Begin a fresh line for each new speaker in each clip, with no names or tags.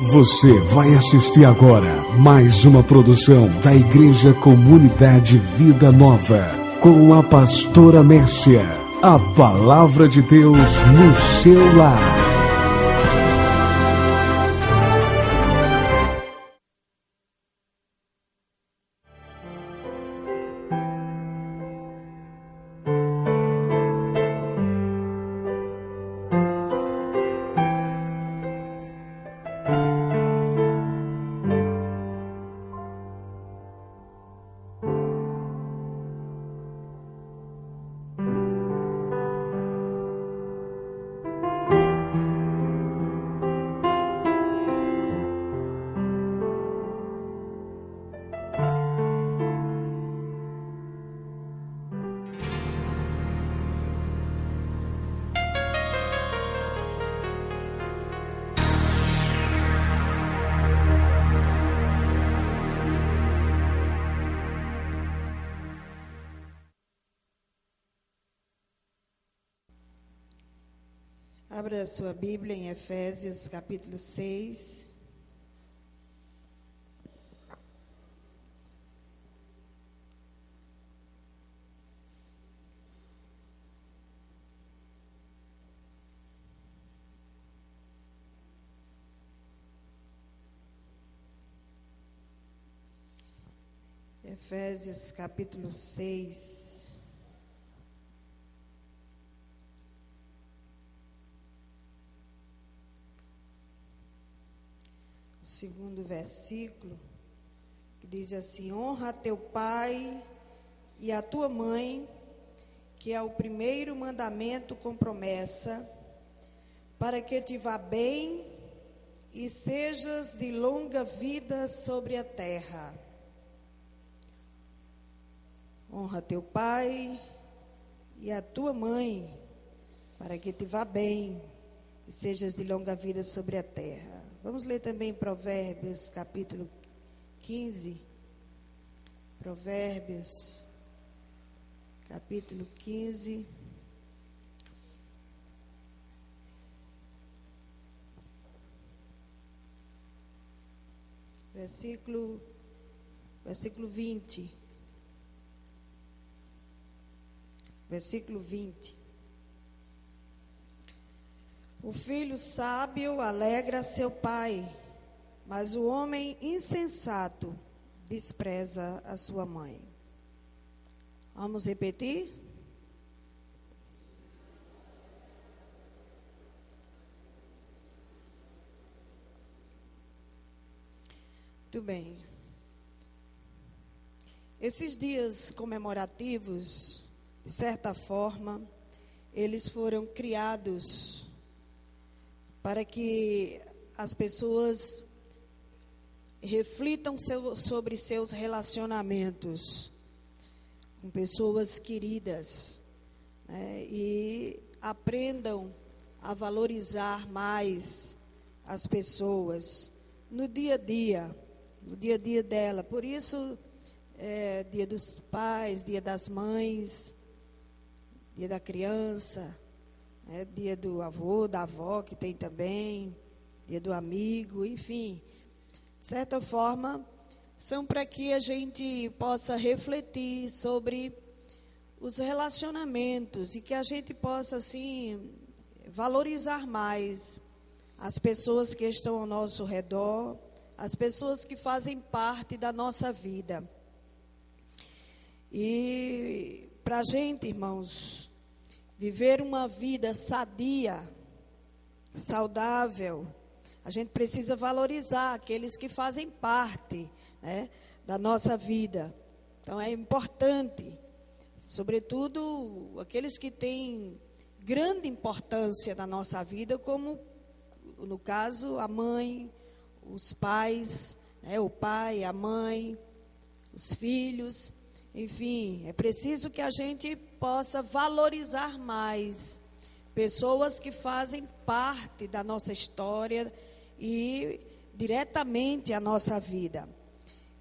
Você vai assistir agora mais uma produção da Igreja Comunidade Vida Nova, com a pastora Mércia. A palavra de Deus no seu lar.
Abra a sua Bíblia em Efésios, capítulo 6. Efésios, capítulo 6. Segundo versículo, que diz assim: honra a teu pai e a tua mãe, que é o primeiro mandamento com promessa, para que te vá bem e sejas de longa vida sobre a terra. Honra a teu pai e a tua mãe, para que te vá bem e sejas de longa vida sobre a terra. Vamos ler também Provérbios, capítulo 15. Provérbios, capítulo 15. Versículo 20. Versículo 20. O filho sábio alegra seu pai, mas o homem insensato despreza a sua mãe. Vamos repetir? Muito bem. Esses dias comemorativos, de certa forma, eles foram criados para que as pessoas reflitam sobre seus relacionamentos com pessoas queridas, né, e aprendam a valorizar mais as pessoas no dia a dia dela. Por isso, dia dos pais, dia das mães, dia da criança, dia do avô, da avó, que tem também, dia do amigo, enfim. De certa forma, são para que a gente possa refletir sobre os relacionamentos e que a gente possa, assim, valorizar mais as pessoas que estão ao nosso redor, as pessoas que fazem parte da nossa vida. E para a gente, irmãos, viver uma vida sadia, saudável, a gente precisa valorizar aqueles que fazem parte, né, da nossa vida. Então é importante, sobretudo aqueles que têm grande importância na nossa vida, como no caso a mãe, os pais, né, o pai, a mãe, os filhos. Enfim, é preciso que a gente possa valorizar mais pessoas que fazem parte da nossa história e diretamente a nossa vida.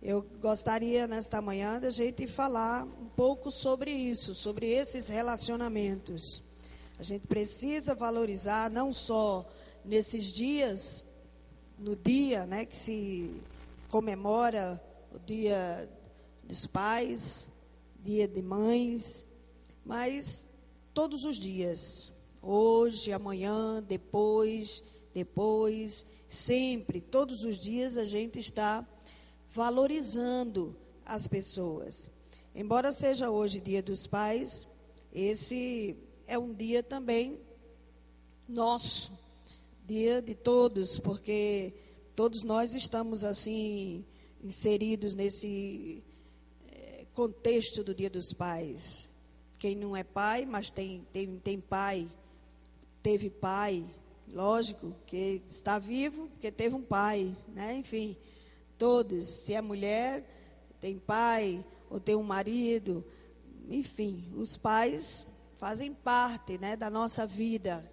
Eu gostaria nesta manhã da gente falar um pouco sobre isso, sobre esses relacionamentos. A gente precisa valorizar não só nesses dias no dia, né, que se comemora o Dia dos Pais, Dia de Mães, mas todos os dias, hoje, amanhã, depois, sempre, todos os dias a gente está valorizando as pessoas. Embora seja hoje Dia dos Pais, esse é um dia também nosso, dia de todos, porque todos nós estamos assim inseridos nesse contexto do Dia dos Pais. Quem não é pai, mas tem pai, teve pai, lógico, que está vivo, porque teve um pai, né? Enfim, todos, se é mulher, tem pai, ou tem um marido, enfim, os pais fazem parte, né, da nossa vida,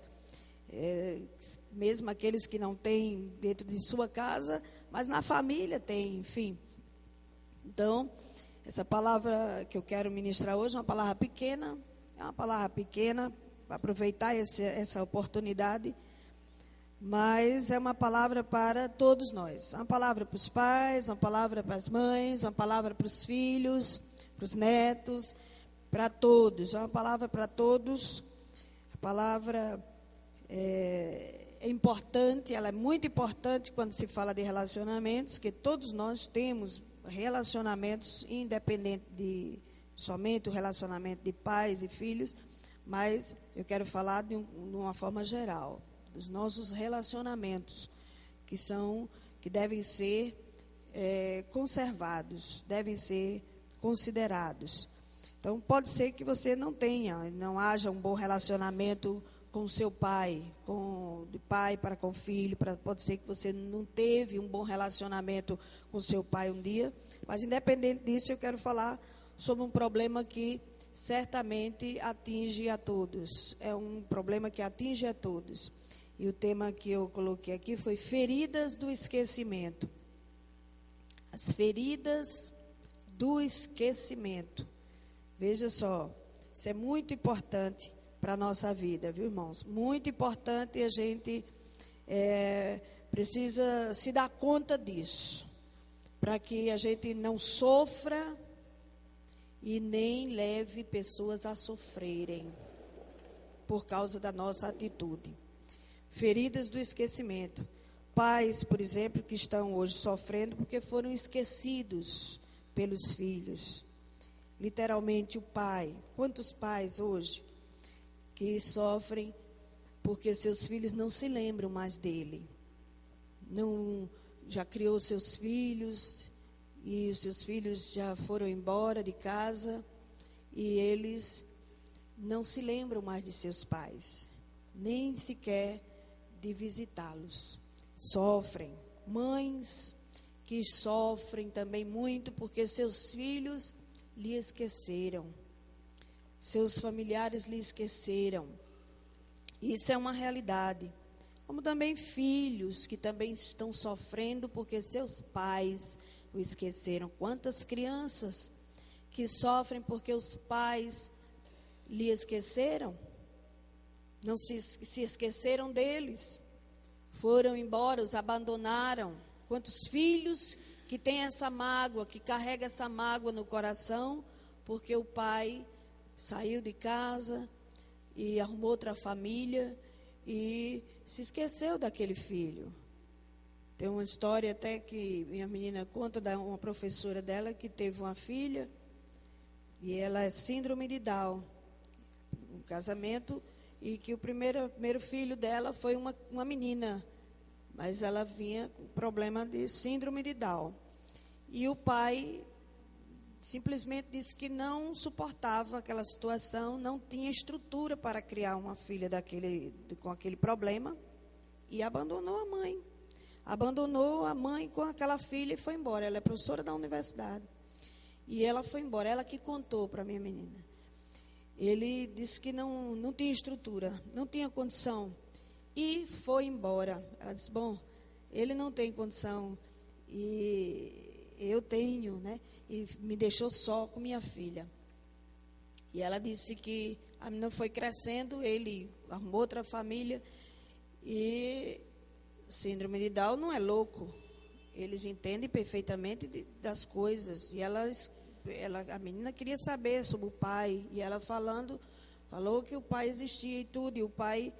mesmo aqueles que não têm dentro de sua casa, mas na família tem, enfim. Então, essa palavra que eu quero ministrar hoje é uma palavra pequena, para aproveitar essa oportunidade, mas é uma palavra para todos nós. Uma palavra para os pais, uma palavra para as mães, uma palavra para os filhos, para os netos, para todos. É uma palavra para todos. A palavra é importante, ela é muito importante quando se fala de relacionamentos, que todos nós temos relacionamentos, independente de somente o relacionamento de pais e filhos, mas eu quero falar de uma forma geral, dos nossos relacionamentos, que devem ser conservados, devem ser considerados. Então, pode ser que você não haja um bom relacionamento com o seu pai, de pai para com filho, pode ser que você não teve um bom relacionamento com o seu pai um dia, mas independente disso, eu quero falar sobre um problema que certamente atinge a todos, é um problema que atinge a todos, e o tema que eu coloquei aqui foi feridas do esquecimento, as feridas do esquecimento. Veja só, isso é muito importante para a nossa vida, viu, irmãos? Muito importante, e a gente precisa se dar conta disso, para que a gente não sofra e nem leve pessoas a sofrerem por causa da nossa atitude. Feridas do esquecimento. Pais, por exemplo, que estão hoje sofrendo porque foram esquecidos pelos filhos. Literalmente o pai. Quantos pais hoje que sofrem porque seus filhos não se lembram mais dele? Já criou seus filhos e os seus filhos já foram embora de casa e eles não se lembram mais de seus pais, nem sequer de visitá-los. Sofrem. Mães que sofrem também muito porque seus filhos lhe esqueceram. Seus familiares lhe esqueceram. Isso é uma realidade. Como também filhos que também estão sofrendo porque seus pais o esqueceram. Quantas crianças que sofrem porque os pais lhe esqueceram? Não se esqueceram deles. Foram embora, os abandonaram. Quantos filhos que têm essa mágoa, que carrega essa mágoa no coração, porque o pai saiu de casa e arrumou outra família e se esqueceu daquele filho. Tem uma história até que minha menina conta de uma professora dela que teve uma filha e ela é síndrome de Down, um casamento, e que o primeiro filho dela foi uma menina, mas ela vinha com problema de síndrome de Down. E o pai simplesmente disse que não suportava aquela situação, não tinha estrutura para criar uma filha com aquele problema e abandonou a mãe. Abandonou a mãe com aquela filha e foi embora. Ela é professora da universidade. E ela foi embora, ela que contou para a minha menina. Ele disse que não tinha estrutura, não tinha condição e foi embora. Ela disse, bom, ele não tem condição e eu tenho, né? E me deixou só com minha filha. E ela disse que a menina foi crescendo, ele arrumou outra família e síndrome de Down não é louco. Eles entendem perfeitamente das coisas. E a menina queria saber sobre o pai. E ela falou que o pai existia e tudo. E o pai,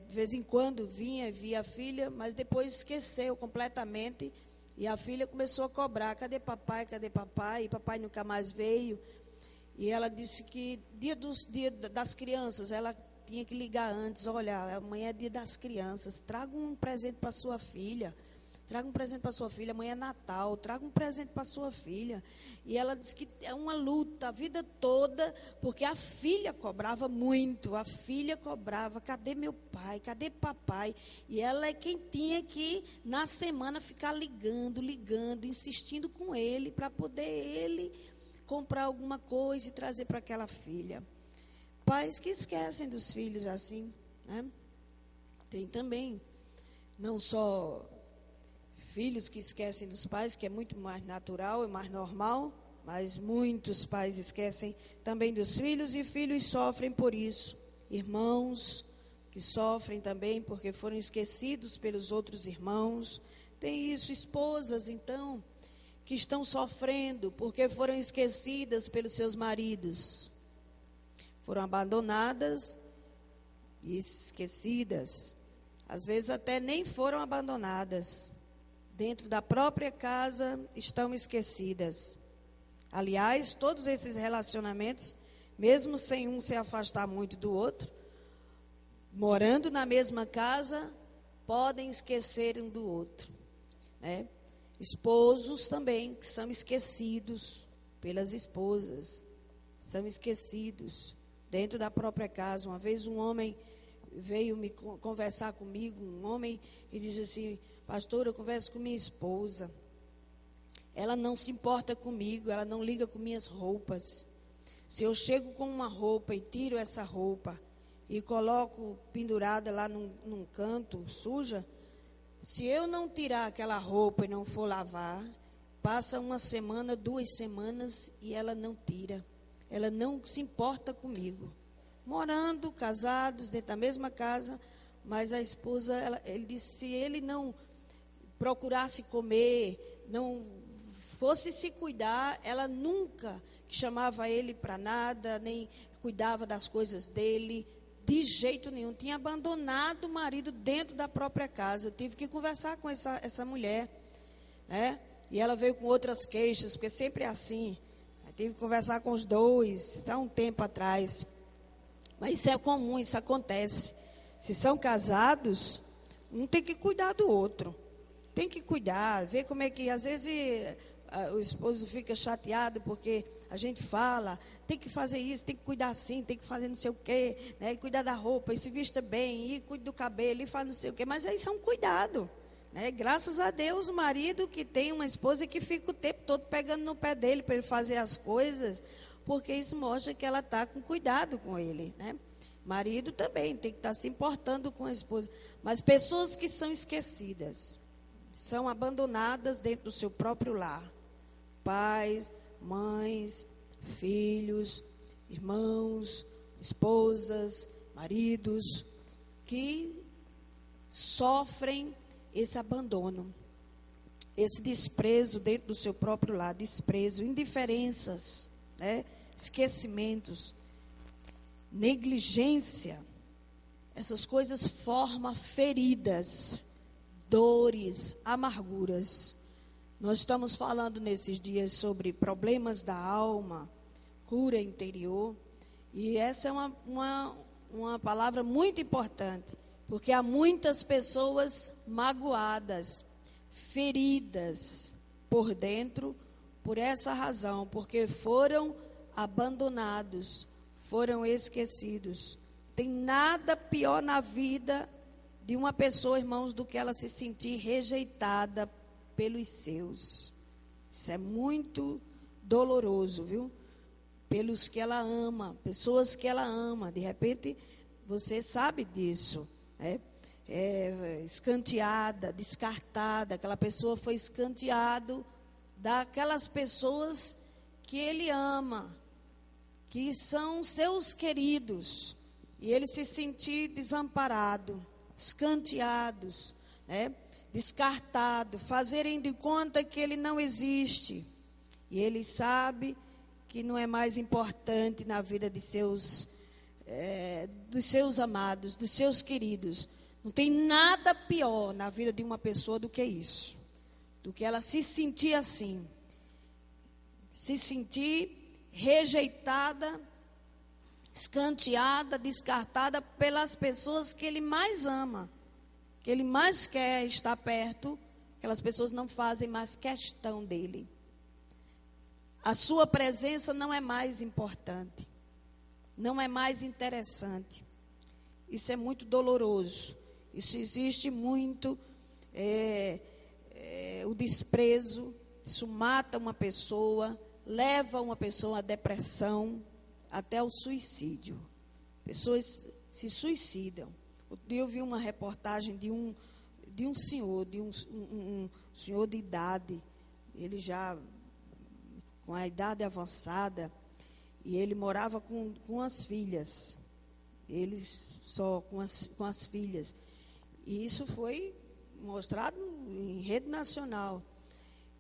de vez em quando, via a filha, mas depois esqueceu completamente. E a filha começou a cobrar: cadê papai, cadê papai? E papai nunca mais veio. E ela disse que dia das crianças, ela tinha que ligar antes: olha, amanhã é dia das crianças, traga um presente para sua filha. Traga um presente para sua filha, amanhã é Natal, traga um presente para sua filha. E ela disse que é uma luta a vida toda, porque a filha cobrava muito, a filha cobrava: cadê meu pai, cadê papai? E ela é quem tinha que, na semana, ficar ligando, insistindo com ele, para poder ele comprar alguma coisa e trazer para aquela filha. Pais que esquecem dos filhos assim, né? Tem também, não só filhos que esquecem dos pais, que é muito mais natural e mais normal, mas muitos pais esquecem também dos filhos, e filhos sofrem por isso. Irmãos que sofrem também porque foram esquecidos pelos outros irmãos. Tem isso, esposas, então, que estão sofrendo porque foram esquecidas pelos seus maridos. Foram abandonadas e esquecidas. Às vezes até nem foram abandonadas. Dentro da própria casa estão esquecidas. Aliás, todos esses relacionamentos, mesmo sem um se afastar muito do outro, morando na mesma casa, podem esquecer um do outro, né? Esposos também, que são esquecidos pelas esposas, são esquecidos dentro da própria casa. Uma vez um homem veio me conversar comigo, e disse assim: pastor, eu converso com minha esposa, ela não se importa comigo, ela não liga com minhas roupas. Se eu chego com uma roupa e tiro essa roupa e coloco pendurada lá num canto, suja, se eu não tirar aquela roupa e não for lavar, passa uma semana, 2 semanas e ela não tira. Ela não se importa comigo. Morando, casados, dentro da mesma casa, mas a esposa, ele disse: se ele não procurasse comer, não fosse se cuidar, ela nunca chamava ele para nada, nem cuidava das coisas dele, de jeito nenhum. Tinha abandonado o marido dentro da própria casa. Eu tive que conversar com essa mulher, né? E ela veio com outras queixas, porque sempre é assim. Eu tive que conversar com os dois, há um tempo atrás. Mas isso é comum, isso acontece. Se são casados, um tem que cuidar do outro. Tem que cuidar, ver como é que, às vezes, o esposo fica chateado porque a gente fala: tem que fazer isso, tem que cuidar assim, tem que fazer não sei o quê, né? E cuidar da roupa, e se vista bem, e cuida do cabelo, e faz não sei o quê. Mas isso é um cuidado, né? Graças a Deus, o marido que tem uma esposa que fica o tempo todo pegando no pé dele para ele fazer as coisas, porque isso mostra que ela está com cuidado com ele, né? Marido também tem que estar se importando com a esposa. Mas pessoas que são esquecidas, são abandonadas dentro do seu próprio lar. Pais, mães, filhos, irmãos, esposas, maridos, que sofrem esse abandono, esse desprezo dentro do seu próprio lar, desprezo, indiferenças, né? Esquecimentos, negligência. Essas coisas formam feridas, dores, amarguras. Nós estamos falando nesses dias sobre problemas da alma, cura interior, e essa é uma palavra muito importante, porque há muitas pessoas magoadas, feridas por dentro, por essa razão, porque foram abandonados, foram esquecidos. Tem nada pior na vida de uma pessoa, irmãos, do que ela se sentir rejeitada pelos seus. Isso é muito doloroso, viu? Pelos que ela ama, pessoas que ela ama. De repente, você sabe disso, né? Escanteada, descartada. Aquela pessoa foi escanteado daquelas pessoas que ele ama, que são seus queridos. E ele se sentir desamparado, escanteados, descartado, fazerem de conta que ele não existe. E ele sabe que não é mais importante na vida de dos seus amados, dos seus queridos. Não tem nada pior na vida de uma pessoa do que isso. Do que ela se sentir assim. Se sentir rejeitada, escanteada, descartada pelas pessoas que ele mais ama, que ele mais quer estar perto. Aquelas pessoas não fazem mais questão dele. A sua presença não é mais importante, não é mais interessante. Isso é muito doloroso. Isso existe muito, o desprezo. Isso mata uma pessoa, leva uma pessoa à depressão, até ao suicídio. Pessoas se suicidam. Outro dia eu vi uma reportagem de um senhor, um senhor de idade. Ele já com a idade avançada, e ele morava com as filhas. Ele só com as filhas. E isso foi mostrado em rede nacional.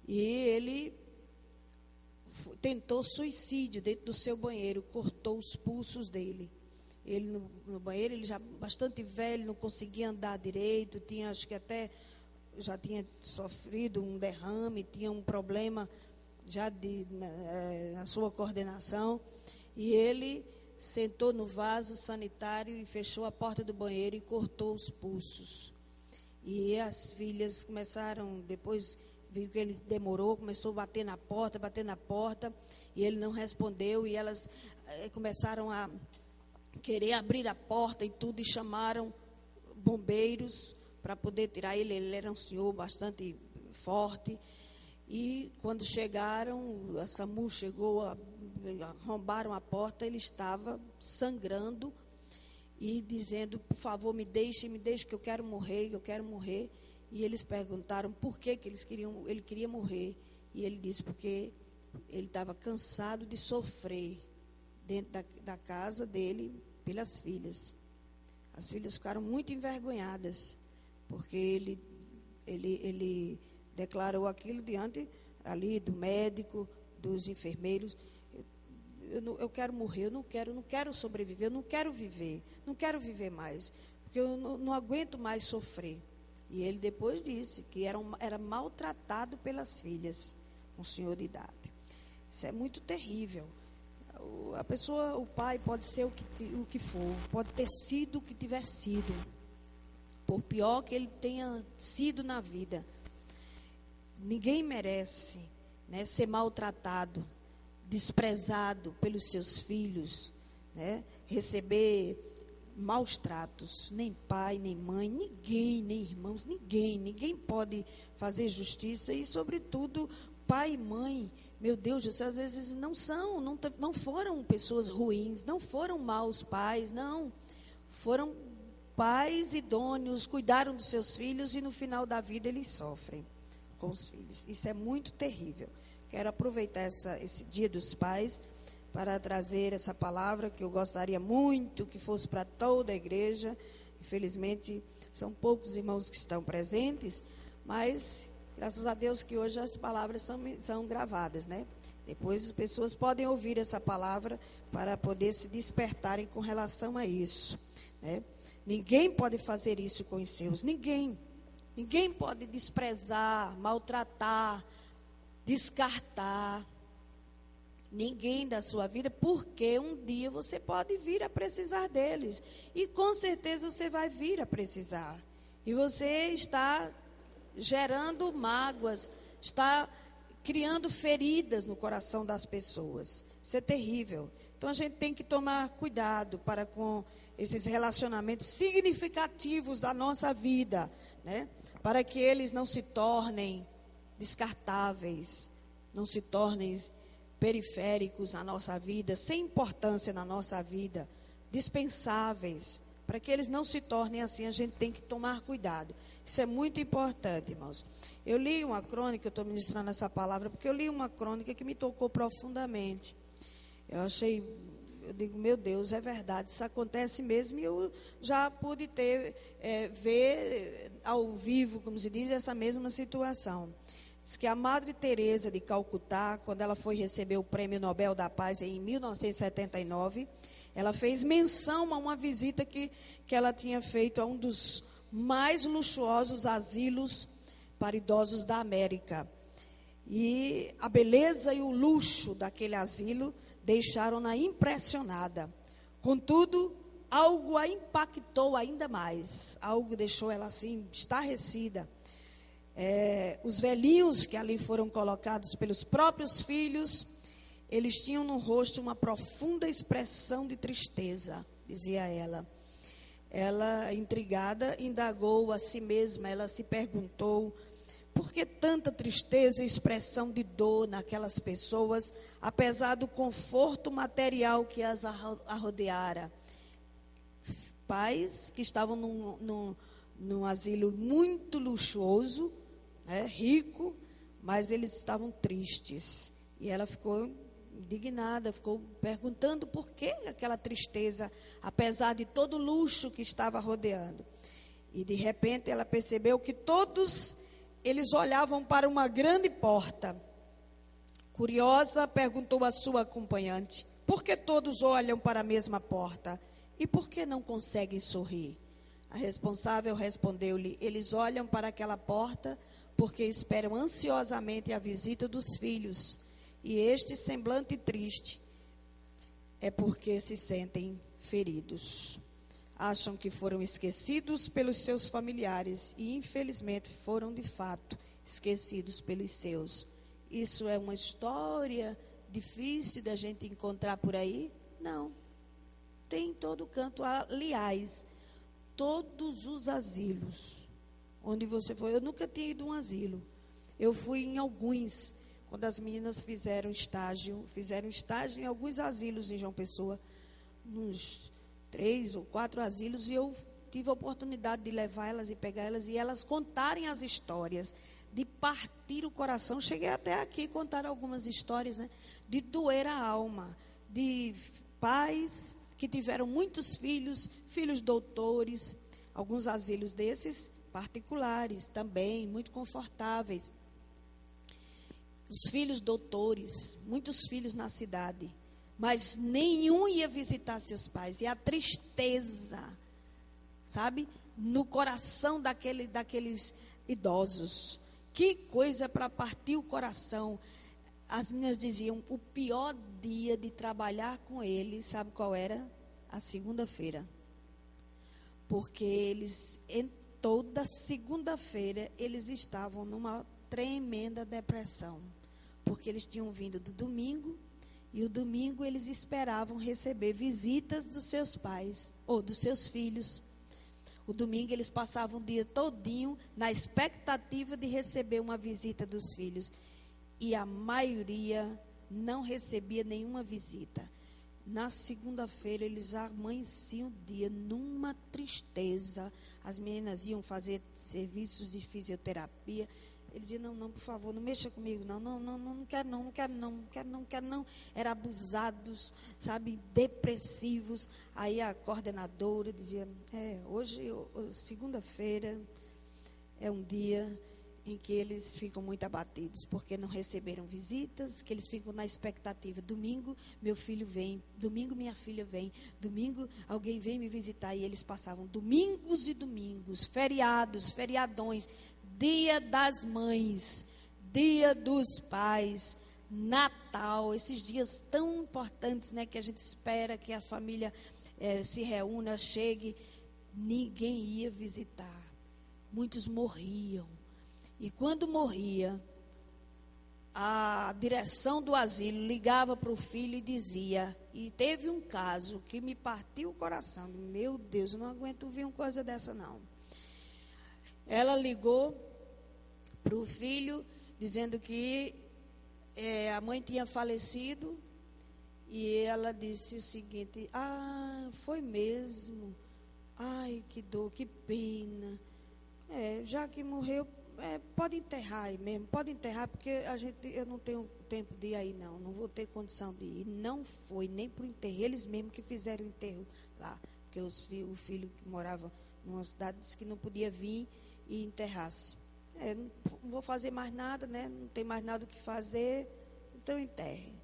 E ele tentou suicídio dentro do seu banheiro, cortou os pulsos dele. Ele no banheiro, ele já bastante velho, não conseguia andar direito, acho que até já tinha sofrido um derrame, tinha um problema já na sua coordenação. E ele sentou no vaso sanitário e fechou a porta do banheiro e cortou os pulsos. E as filhas começaram, depois viu que ele demorou, começou a bater na porta, e ele não respondeu, e elas começaram a querer abrir a porta e tudo, e chamaram bombeiros para poder tirar ele. Ele era um senhor bastante forte, e quando chegaram, a SAMU chegou, arrombaram a porta, ele estava sangrando e dizendo: por favor, me deixe que eu quero morrer, E eles perguntaram por que ele queria morrer. E ele disse porque ele estava cansado de sofrer dentro da casa dele pelas filhas. As filhas ficaram muito envergonhadas, porque ele declarou aquilo diante ali do médico, dos enfermeiros: eu quero morrer, eu não quero sobreviver, eu não quero viver mais, porque eu não aguento mais sofrer. E ele depois disse que era maltratado pelas filhas, um senhor de idade. Isso é muito terrível. A pessoa, o pai pode ser o que for, pode ter sido o que tiver sido, por pior que ele tenha sido na vida. Ninguém merece, né, ser maltratado, desprezado pelos seus filhos, né, receber maus tratos. Nem pai, nem mãe, ninguém, nem irmãos, ninguém pode fazer justiça. E sobretudo pai e mãe, meu Deus do céu, às vezes não foram pessoas ruins, não foram maus pais, não, foram pais idôneos, cuidaram dos seus filhos, e no final da vida eles sofrem com os filhos. Isso é muito terrível. Quero aproveitar esse Dia dos Pais para trazer essa palavra, que eu gostaria muito que fosse para toda a igreja. Infelizmente, são poucos irmãos que estão presentes, mas graças a Deus que hoje as palavras são gravadas, né? Depois as pessoas podem ouvir essa palavra para poder se despertarem com relação a isso, né? Ninguém pode fazer isso com os seus, ninguém pode desprezar, maltratar, descartar ninguém da sua vida, porque um dia você pode vir a precisar deles, e com certeza você vai vir a precisar, e você está gerando mágoas, está criando feridas no coração das pessoas. Isso é terrível. Então a gente tem que tomar cuidado para com esses relacionamentos significativos da nossa vida, né? Para que eles não se tornem descartáveis, não se tornem periféricos na nossa vida, sem importância na nossa vida, dispensáveis. Para que eles não se tornem assim, a gente tem que tomar cuidado. Isso é muito importante, irmãos. Eu li uma crônica, eu estou ministrando essa palavra, porque eu li uma crônica que me tocou profundamente. Eu achei eu digo, meu Deus, é verdade, isso acontece mesmo. E eu já pude ver ao vivo, como se diz, essa mesma situação. Diz que a Madre Teresa de Calcutá, quando ela foi receber o Prêmio Nobel da Paz em 1979, ela fez menção a uma visita que ela tinha feito a um dos mais luxuosos asilos para idosos da América. E a beleza e o luxo daquele asilo deixaram-na impressionada. Contudo, algo a impactou ainda mais. Algo deixou ela assim, estarrecida. Os velhinhos que ali foram colocados pelos próprios filhos, eles tinham no rosto uma profunda expressão de tristeza, dizia ela. Ela, intrigada, indagou a si mesma. Ela se perguntou: por que tanta tristeza e expressão de dor naquelas pessoas, apesar do conforto material que as arrodeara? Pais que estavam num asilo muito luxuoso, rico, mas eles estavam tristes. E ela ficou indignada, ficou perguntando por que aquela tristeza, apesar de todo o luxo que estava rodeando. E de repente ela percebeu que todos eles olhavam para uma grande porta. Curiosa, perguntou a sua acompanhante: por que todos olham para a mesma porta? E por que não conseguem sorrir? A responsável respondeu-lhe: eles olham para aquela porta porque esperam ansiosamente a visita dos filhos. E este semblante triste é porque se sentem feridos. Acham que foram esquecidos pelos seus familiares e, infelizmente, foram de fato esquecidos pelos seus. Isso é uma história difícil da gente encontrar por aí? Não. Tem em todo canto. Aliás, todos os asilos onde você for. Eu nunca tinha ido a um asilo. Eu fui em alguns, quando as meninas fizeram estágio em alguns asilos em João Pessoa, nos 3 ou 4 asilos, e eu tive a oportunidade de levar elas e pegar elas e elas contarem as histórias, de partir o coração. Cheguei até aqui contar algumas histórias, de doer a alma, de pais que tiveram muitos filhos doutores, alguns asilos desses particulares também, muito confortáveis. Os filhos doutores, muitos filhos na cidade, mas nenhum ia visitar seus pais. E a tristeza, sabe, no coração daqueles idosos. Que coisa para partir o coração. As meninas diziam, o pior dia de trabalhar com eles, sabe qual era? A segunda-feira. Porque eles, toda segunda-feira, eles estavam numa tremenda depressão. Porque eles tinham vindo do domingo, e o domingo eles esperavam receber visitas dos seus pais, ou dos seus filhos. O domingo eles passavam o dia todinho na expectativa de receber uma visita dos filhos. E a maioria não recebia nenhuma visita. Na segunda-feira eles amanheciam o dia numa tristeza. As meninas iam fazer serviços de fisioterapia. Eles diziam, não, por favor, não mexa comigo, não quero não. Eram abusados, sabe, depressivos. Aí a coordenadora dizia, hoje, segunda-feira, é um dia em que eles ficam muito abatidos, porque não receberam visitas, que eles ficam na expectativa. Domingo, meu filho vem, domingo minha filha vem, domingo alguém vem me visitar. E eles passavam domingos e domingos, feriados, feriadões, Dia das Mães, Dia dos Pais, Natal, esses dias tão importantes, que a gente espera que a família se reúna, chegue. Ninguém ia visitar. Muitos morriam. E quando morria, a direção do asilo ligava para o filho e dizia, e teve um caso que me partiu o coração. Meu Deus, eu não aguento ver uma coisa dessa não. Ela ligou para o filho, dizendo que a mãe tinha falecido, e ela disse o seguinte, foi mesmo, ai, que dor, que pena, já que morreu, pode enterrar aí mesmo, pode enterrar, porque eu não tenho tempo de ir aí, não vou ter condição de ir. Não foi nem para o enterro, eles mesmos que fizeram o enterro lá, porque o filho que morava numa cidade disse que não podia vir e enterrasse. Não vou fazer mais nada, né? Não tem mais nada o que fazer, então enterre.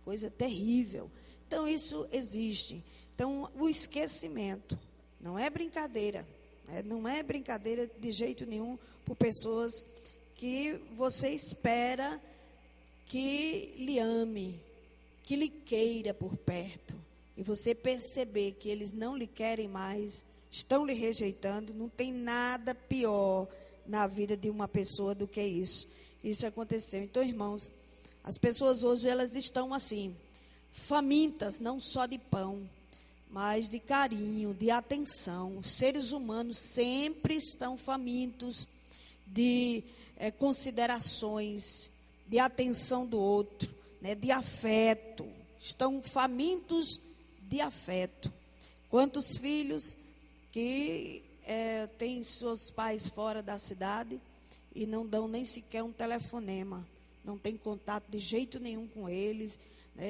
Coisa terrível. Então isso existe. Então o esquecimento não é brincadeira. Não é brincadeira de jeito nenhum por pessoas que você espera que lhe ame, que lhe queira por perto. E você perceber que eles não lhe querem mais, estão lhe rejeitando, não tem nada pior na vida de uma pessoa do que isso. Isso aconteceu. Então, irmãos, as pessoas hoje, elas estão assim, famintas, não só de pão, mas de carinho, de atenção. Os seres humanos sempre estão famintos de considerações, de atenção do outro, né, de afeto. Estão famintos de afeto. Quantos filhos que têm seus pais fora da cidade e não dão nem sequer um telefonema, não tem contato de jeito nenhum com eles,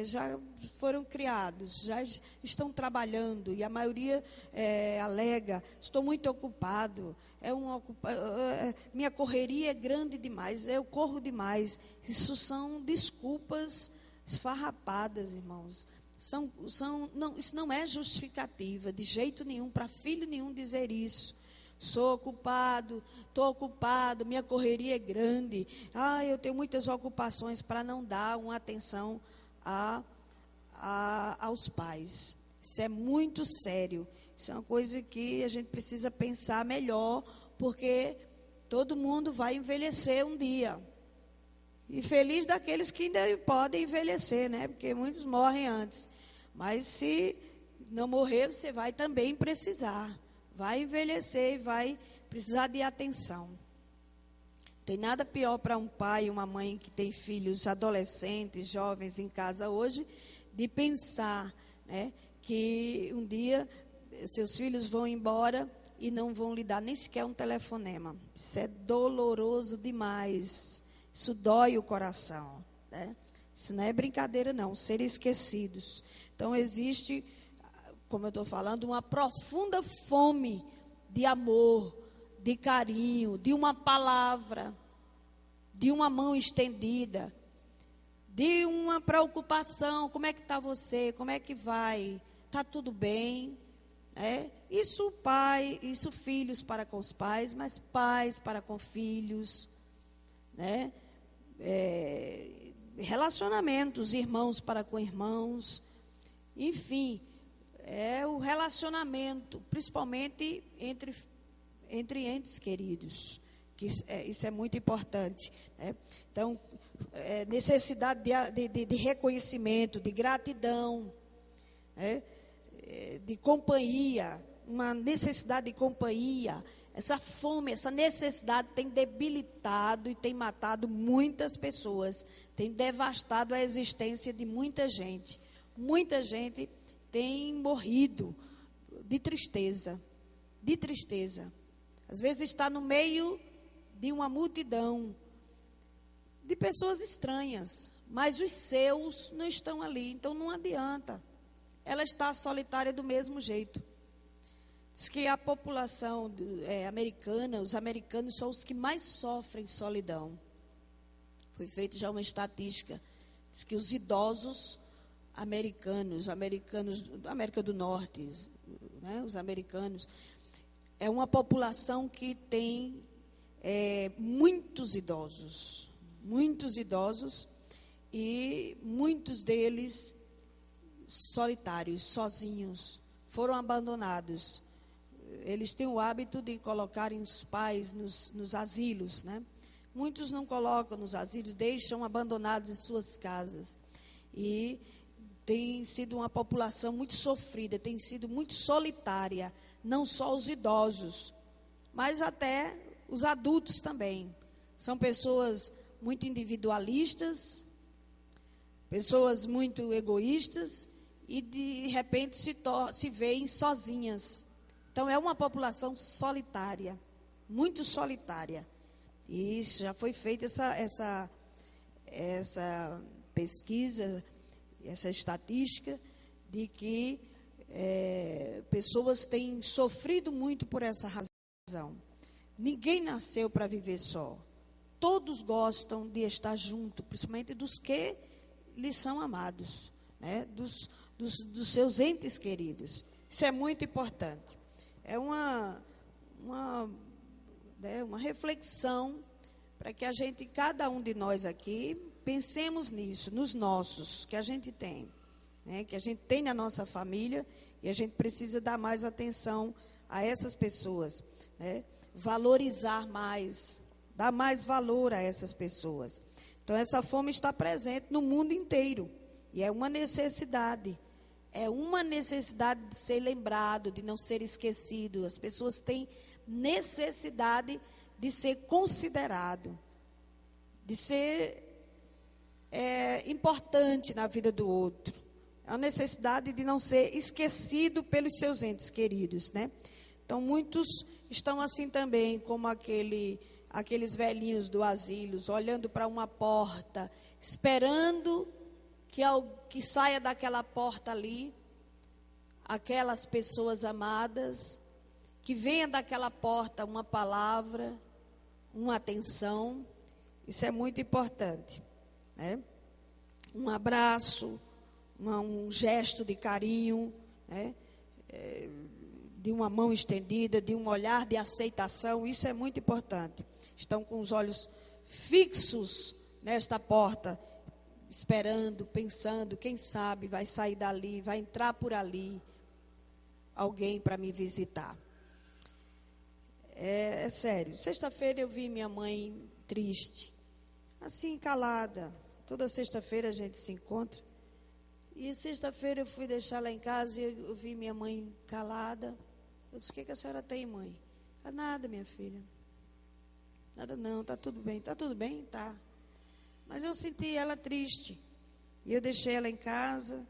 já foram criados, já estão trabalhando, e a maioria alega: estou muito ocupado, minha correria é grande demais, eu corro demais. Isso são desculpas esfarrapadas, irmãos. Isso não é justificativa de jeito nenhum para filho nenhum dizer isso. Sou ocupado, estou ocupado, minha correria é grande, eu tenho muitas ocupações, para não dar uma atenção aos pais. Isso é muito sério. Isso é uma coisa que a gente precisa pensar melhor, porque todo mundo vai envelhecer um dia. E feliz daqueles que ainda podem envelhecer, né? Porque muitos morrem antes. Mas se não morrer, você vai também precisar. Vai envelhecer e vai precisar de atenção. Tem nada pior para um pai e uma mãe que tem filhos adolescentes, jovens em casa hoje, de pensar, né, que um dia seus filhos vão embora e não vão lhe dar nem sequer um telefonema. Isso é doloroso demais. Isso dói o coração, né? Isso não é brincadeira, não. Ser esquecidos. Então existe, como eu estou falando, uma profunda fome de amor, de carinho, de uma palavra, de uma mão estendida, de uma preocupação. Como é que está você? Como é que vai? Está tudo bem? Isso filhos para com os pais, mas pais para com filhos, né? Relacionamentos, irmãos para com irmãos, enfim, o relacionamento, principalmente entre entes queridos, que isso é muito importante, né? Então, necessidade de reconhecimento, de gratidão, né? De companhia, uma necessidade de companhia. Essa fome, essa necessidade tem debilitado e tem matado muitas pessoas, tem devastado a existência de muita gente. Muita gente tem morrido de tristeza, Às vezes está no meio de uma multidão de pessoas estranhas, mas os seus não estão ali, então não adianta. Ela está solitária do mesmo jeito. Diz que a população americana, os americanos são os que mais sofrem solidão. Foi feita já uma estatística. Diz que os idosos americanos da América do Norte, né, os americanos, é uma população que tem muitos idosos, e muitos deles solitários, sozinhos, foram abandonados. Eles têm o hábito de colocarem os pais nos asilos, né? Muitos não colocam nos asilos, deixam abandonados em suas casas. E tem sido uma população muito sofrida, tem sido muito solitária, não só os idosos, mas até os adultos também. São pessoas muito individualistas, pessoas muito egoístas, e de repente se veem sozinhas. Então é uma população solitária, muito solitária. E já foi feita essa pesquisa, essa estatística, de que pessoas têm sofrido muito por essa razão. Ninguém nasceu para viver só. Todos gostam de estar junto, principalmente dos que lhes são amados, né? Dos seus entes queridos. Isso é muito importante. É uma reflexão para que a gente, cada um de nós aqui, pensemos nisso, nos nossos, que a gente tem, né? Que a gente tem na nossa família, e a gente precisa dar mais atenção a essas pessoas, né? Valorizar mais, dar mais valor a essas pessoas. Então, essa fome está presente no mundo inteiro, e é uma necessidade. É uma necessidade de ser lembrado, de não ser esquecido. As pessoas têm necessidade de ser considerado, de ser importante na vida do outro. É a necessidade de não ser esquecido pelos seus entes queridos, né? Então, muitos estão assim também, como aqueles velhinhos do asilo, olhando para uma porta, esperando que saia daquela porta ali, aquelas pessoas amadas, que venha daquela porta uma palavra, uma atenção. Isso é muito importante, né? Um abraço, um gesto de carinho, né? De uma mão estendida, de um olhar de aceitação. Isso é muito importante. Estão com os olhos fixos nesta porta, esperando, pensando, quem sabe vai sair dali, vai entrar por ali alguém para me visitar. É sério. Sexta-feira eu vi minha mãe triste, assim, calada. Toda sexta-feira a gente se encontra. E sexta-feira eu fui deixar lá em casa e eu vi minha mãe calada. Eu disse: o que a senhora tem, mãe? Ah, nada, minha filha. Nada não, está tudo bem. Está tudo bem? Tá. Mas eu senti ela triste. E eu deixei ela em casa,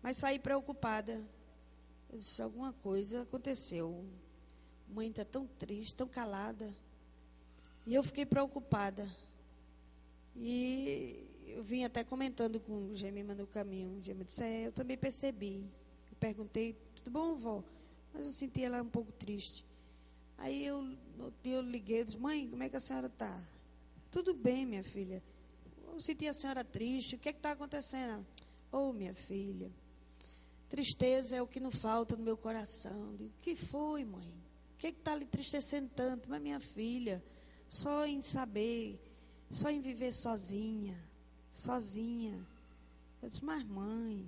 mas saí preocupada. Eu disse: alguma coisa aconteceu. Mãe está tão triste, tão calada. E eu fiquei preocupada. E eu vim até comentando com o Gemima no caminho. O Gemima disse: eu também percebi. Eu perguntei: tudo bom, vó? Mas eu senti ela um pouco triste. Aí eu liguei e disse: mãe, como é que a senhora está? Tudo bem, minha filha. Eu senti a senhora triste. O que é que está acontecendo? Oh, minha filha, tristeza é o que não falta no meu coração. Eu digo: o que foi, mãe? O que está lhe entristecendo tanto? Mas, minha filha, só em saber, só em viver sozinha. Eu disse: mas, mãe,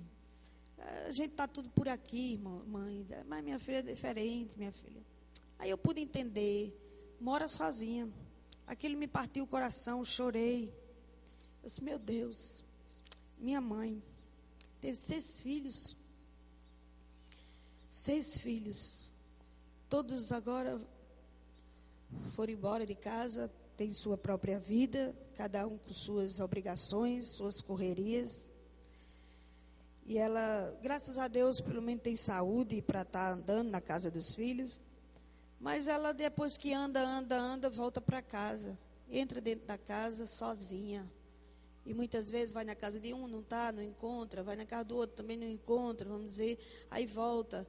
a gente está tudo por aqui, mãe. Mas minha filha é diferente, minha filha. Aí eu pude entender. Mora sozinha. Aquilo me partiu o coração, chorei. Eu disse: meu Deus, minha mãe teve 6 filhos. 6 filhos. Todos agora foram embora de casa, têm sua própria vida, cada um com suas obrigações, suas correrias. E ela, graças a Deus, pelo menos tem saúde para estar andando na casa dos filhos. Mas ela, depois que anda, volta para casa. Entra dentro da casa sozinha. E muitas vezes vai na casa de um, não está, não encontra. Vai na casa do outro, também não encontra, vamos dizer. Aí volta,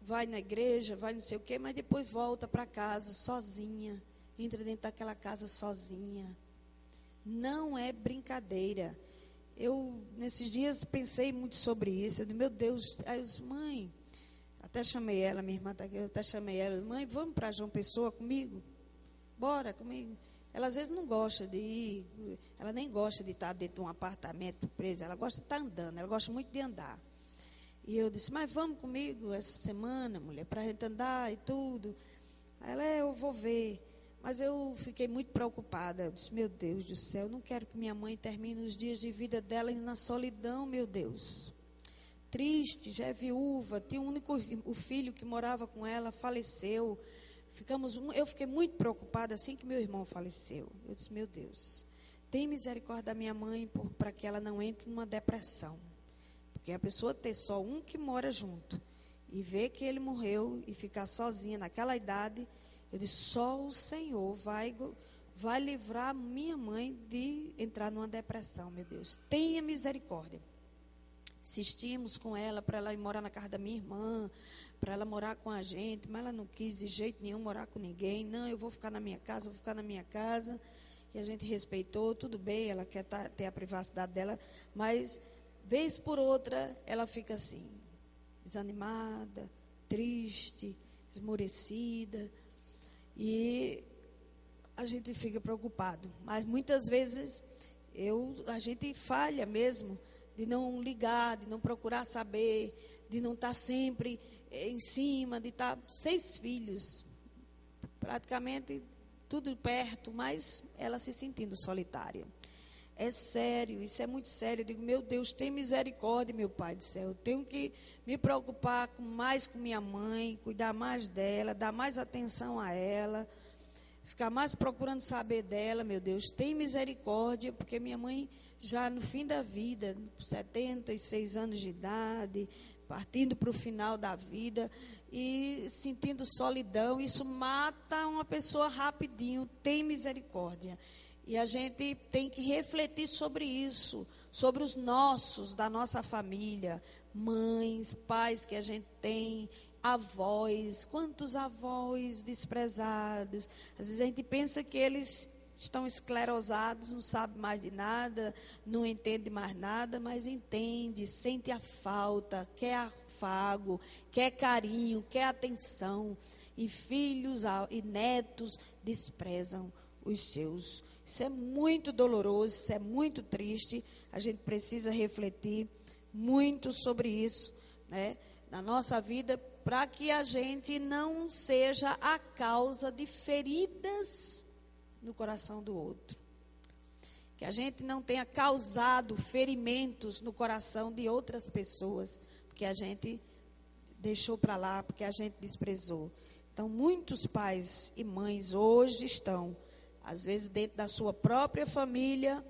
vai na igreja, vai não sei o quê, mas depois volta para casa sozinha. Entra dentro daquela casa sozinha. Não é brincadeira. Eu, nesses dias, pensei muito sobre isso. Eu disse: meu Deus. Aí eu disse: mãe, até chamei ela, minha irmã está aqui, eu até chamei ela: mãe, vamos para João Pessoa comigo? Bora comigo. Ela às vezes não gosta de ir, ela nem gosta de estar dentro de um apartamento presa, ela gosta de estar andando, ela gosta muito de andar. E eu disse: mas vamos comigo essa semana, mulher, para a gente andar e tudo. Aí ela: eu vou ver. Mas eu fiquei muito preocupada. Eu disse: meu Deus do céu, eu não quero que minha mãe termine os dias de vida dela na solidão, meu Deus. Triste, já é viúva, tinha o filho que morava com ela, faleceu. Eu fiquei muito preocupada assim que meu irmão faleceu. Eu disse: meu Deus, tem misericórdia da minha mãe para que ela não entre numa depressão. Porque a pessoa ter só um que mora junto e ver que ele morreu e ficar sozinha naquela idade, eu disse: só o Senhor vai vai livrar minha mãe de entrar numa depressão, meu Deus. Tenha misericórdia. Insistimos com ela para ela ir morar na casa da minha irmã, para ela morar com a gente, mas ela não quis de jeito nenhum morar com ninguém. Não, eu vou ficar na minha casa, vou ficar na minha casa. E a gente respeitou, tudo bem, ela quer ter a privacidade dela, mas, vez por outra, ela fica assim, desanimada, triste, esmorecida, e a gente fica preocupado. Mas muitas vezes a gente falha mesmo de não ligar, de não procurar saber, de não estar sempre em cima, de estar 6 filhos, praticamente tudo perto, mas ela se sentindo solitária. É sério, isso é muito sério. Eu digo, meu Deus, tem misericórdia, meu Pai do céu. Eu tenho que me preocupar mais com minha mãe, cuidar mais dela, dar mais atenção a ela, ficar mais procurando saber dela, meu Deus. Tem misericórdia, porque minha mãe já no fim da vida, 76 anos de idade, partindo para o final da vida e sentindo solidão, isso mata uma pessoa rapidinho. Tem misericórdia. E a gente tem que refletir sobre isso, sobre os nossos, da nossa família, mães, pais que a gente tem, avós, quantos avós desprezados. Às vezes a gente pensa que eles estão esclerosados, não sabem mais de nada, não entendem mais nada, mas entende, sente a falta, quer afago, quer carinho, quer atenção. E filhos e netos desprezam os seus. Isso é muito doloroso, isso é muito triste. A gente precisa refletir muito sobre isso, né, na nossa vida, para que a gente não seja a causa de feridas no coração do outro. Que a gente não tenha causado ferimentos no coração de outras pessoas, porque a gente deixou para lá, porque a gente desprezou. Então, muitos pais e mães hoje estão, às vezes, dentro da sua própria família,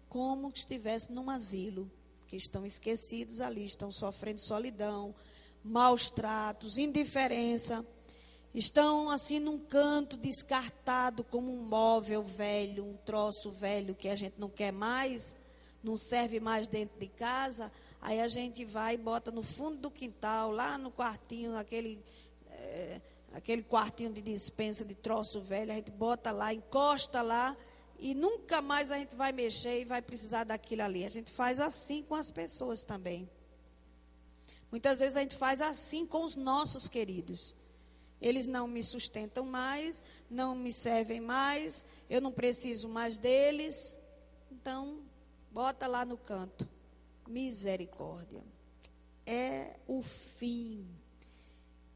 como se estivesse num asilo, que estão esquecidos ali, estão sofrendo solidão, maus tratos, indiferença, estão assim num canto descartado como um móvel velho, um troço velho que a gente não quer mais, não serve mais dentro de casa, aí a gente vai e bota no fundo do quintal, lá no quartinho, aquele quartinho de despensa de troço velho, a gente bota lá, encosta lá, e nunca mais a gente vai mexer e vai precisar daquilo ali. A gente faz assim com as pessoas também. Muitas vezes a gente faz assim com os nossos queridos. Eles não me sustentam mais, não me servem mais, eu não preciso mais deles. Então, bota lá no canto. Misericórdia. É o fim.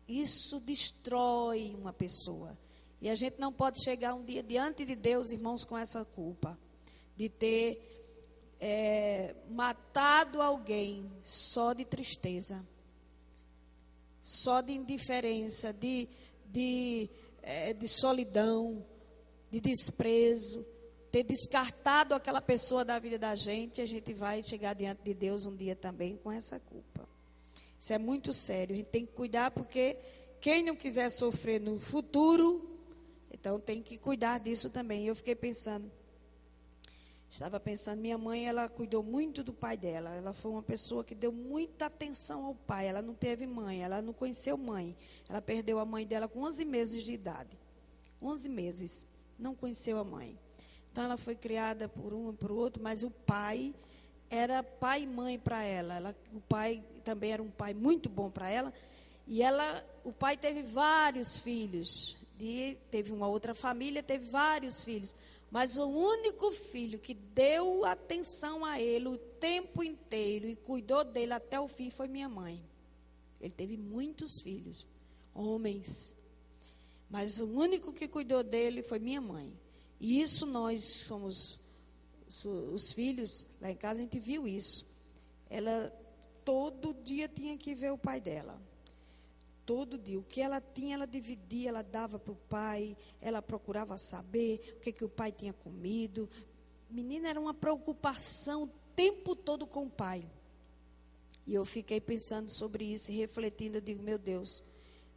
Isso destrói uma pessoa. E a gente não pode chegar um dia diante de Deus, irmãos, com essa culpa de ter matado alguém só de tristeza, só de indiferença, de solidão, de desprezo, ter descartado aquela pessoa da vida da gente. A gente vai chegar diante de Deus um dia também com essa culpa. Isso é muito sério, a gente tem que cuidar, porque quem não quiser sofrer no futuro, então tem que cuidar disso também. Eu fiquei pensando, minha mãe, ela cuidou muito do pai dela, ela foi uma pessoa que deu muita atenção ao pai, ela não teve mãe, ela não conheceu mãe, ela perdeu a mãe dela com 11 meses de idade, 11 meses, não conheceu a mãe. Então ela foi criada por um e por outro, mas o pai era pai e mãe para ela. O pai também era um pai muito bom para ela. E o pai teve vários filhos. Teve uma outra família, teve vários filhos. Mas o único filho que deu atenção a ele o tempo inteiro e cuidou dele até o fim foi minha mãe. Ele teve muitos filhos, homens. Mas o único que cuidou dele foi minha mãe. E isso nós somos... Os filhos, lá em casa a gente viu isso. Ela todo dia tinha que ver o pai dela. Todo dia. O que ela tinha, ela dividia, ela dava para o pai. Ela procurava saber o que o pai tinha comido. Menina, era uma preocupação o tempo todo com o pai. E eu fiquei pensando sobre isso e refletindo. Eu digo, meu Deus,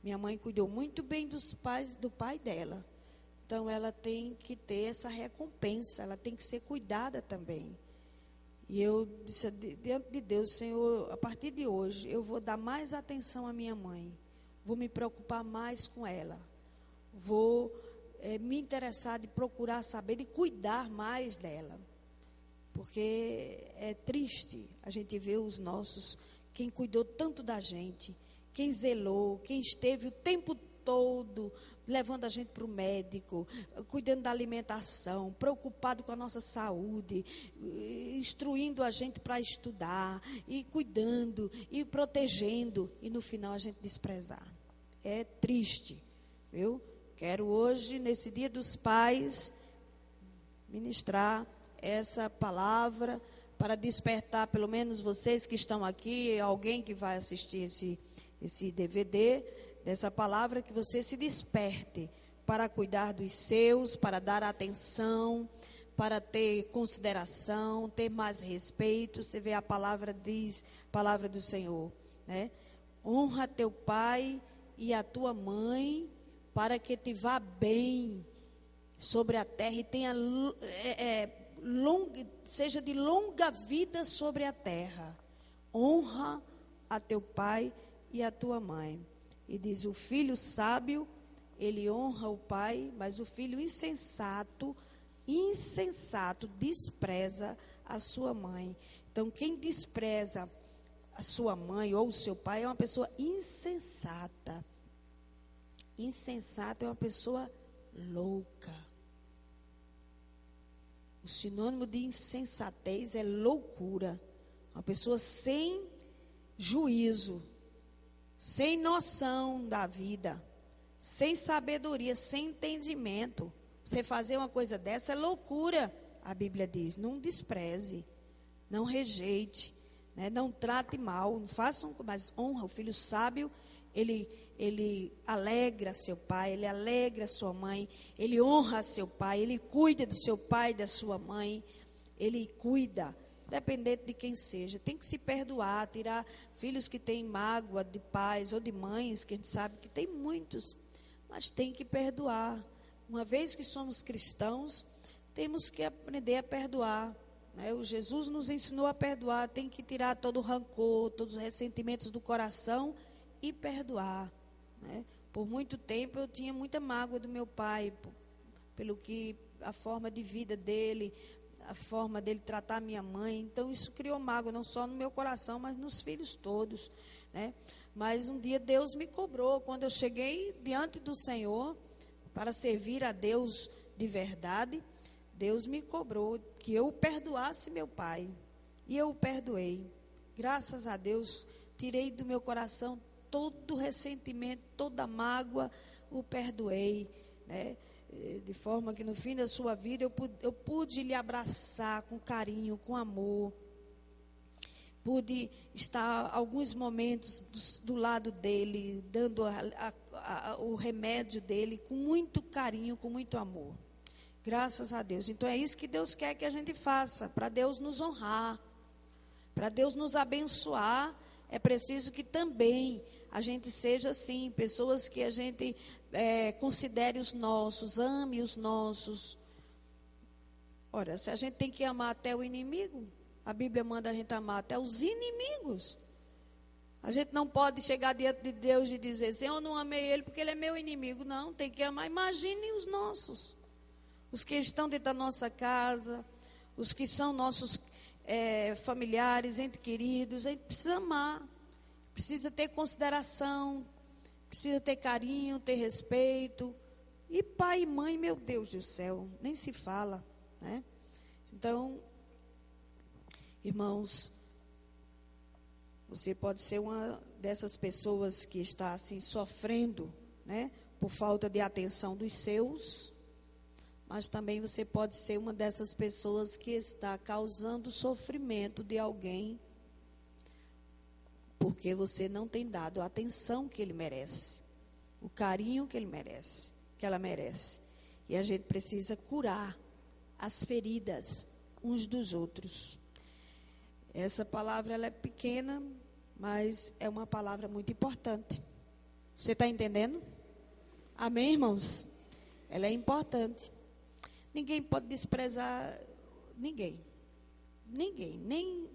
minha mãe cuidou muito bem do pai dela. Então, ela tem que ter essa recompensa, ela tem que ser cuidada também. E eu disse diante de Deus: Senhor, a partir de hoje, eu vou dar mais atenção à minha mãe, vou me preocupar mais com ela, vou me interessar de procurar saber, de cuidar mais dela. Porque é triste a gente ver os nossos, quem cuidou tanto da gente, quem zelou, quem esteve o tempo todo levando a gente para o médico, cuidando da alimentação, preocupado com a nossa saúde, instruindo a gente para estudar, e cuidando, e protegendo, e no final a gente desprezar. É triste, viu? Quero hoje, nesse Dia dos Pais, ministrar essa palavra para despertar pelo menos vocês que estão aqui, alguém que vai assistir esse DVD, dessa palavra, que você se desperte para cuidar dos seus, para dar atenção, para ter consideração, ter mais respeito. Você vê a palavra diz, palavra do Senhor, né? Honra teu pai e a tua mãe, para que te vá bem sobre a terra e tenha seja de longa vida sobre a terra. Honra a teu pai e a tua mãe. E diz: o filho sábio, ele honra o pai, mas o filho insensato despreza a sua mãe. Então, quem despreza a sua mãe ou o seu pai é uma pessoa insensata. Insensato é uma pessoa louca. O sinônimo de insensatez é loucura. Uma pessoa sem juízo, sem noção da vida, sem sabedoria, sem entendimento. Você fazer uma coisa dessa é loucura, a Bíblia diz. Não despreze, não rejeite, né? Não trate mal, não façam, mas honra. O filho sábio, ele alegra seu pai, ele alegra sua mãe, ele honra seu pai, ele cuida do seu pai e da sua mãe, ele cuida, independente de quem seja. Tem que se perdoar, tirar filhos que têm mágoa de pais ou de mães, que a gente sabe que tem muitos, mas tem que perdoar. Uma vez que somos cristãos, temos que aprender a perdoar, né? O Jesus nos ensinou a perdoar. Tem que tirar todo o rancor, todos os ressentimentos do coração e perdoar, né? Por muito tempo eu tinha muita mágoa do meu pai, pelo que a forma de vida dele, a forma dele tratar minha mãe. Então isso criou mágoa, não só no meu coração, mas nos filhos todos, né? Mas um dia Deus me cobrou, quando eu cheguei diante do Senhor para servir a Deus de verdade. Deus me cobrou que eu perdoasse meu pai, e eu o perdoei. Graças a Deus, tirei do meu coração todo ressentimento, toda mágoa, o perdoei, né? De forma que no fim da sua vida eu pude lhe abraçar com carinho, com amor. Pude estar alguns momentos do lado dele, dando o remédio dele com muito carinho, com muito amor. Graças a Deus. Então é isso que Deus quer que a gente faça, para Deus nos honrar, para Deus nos abençoar. É preciso que também a gente seja assim, pessoas que a gente considere os nossos, ame os nossos. Ora, se a gente tem que amar até o inimigo, a Bíblia manda a gente amar até os inimigos. A gente não pode chegar diante de Deus e dizer: Senhor, eu não amei ele porque ele é meu inimigo. Não, tem que amar. Imagine os nossos, os que estão dentro da nossa casa, os que são nossos familiares, entes queridos. A gente precisa amar, precisa ter consideração, precisa ter carinho, ter respeito. E pai e mãe, meu Deus do céu, nem se fala, né? Então, irmãos, você pode ser uma dessas pessoas que está assim sofrendo, né, por falta de atenção dos seus, mas também você pode ser uma dessas pessoas que está causando sofrimento de alguém, porque você não tem dado a atenção que ele merece, o carinho que ele merece, que ela merece. E a gente precisa curar as feridas uns dos outros. Essa palavra ela é pequena, mas é uma palavra muito importante. Você está entendendo? Amém, irmãos? ela é importante. Ninguém pode desprezar ninguém. Ninguém, nem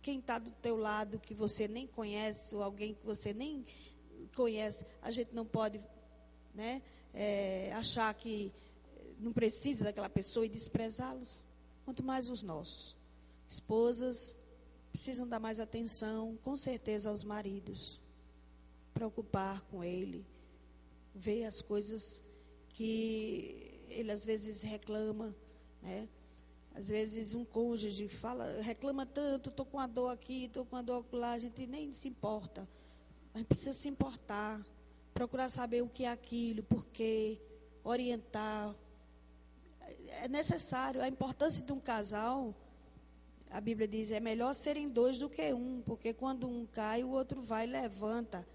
quem está do teu lado, que você nem conhece, ou alguém que você nem conhece, a gente não pode, né, achar que não precisa daquela pessoa e desprezá-los. Quanto mais os nossos. Esposas precisam dar mais atenção, com certeza, aos maridos. Preocupar com ele, ver as coisas que ele às vezes reclama, né? Às vezes um cônjuge reclama tanto, estou com a dor aqui, estou com a dor lá, a gente nem se importa. A gente precisa se importar, procurar saber o que é aquilo, por quê, orientar. É necessário. A importância de um casal, a Bíblia diz, é melhor serem dois do que um, porque quando um cai, o outro vai e levanta.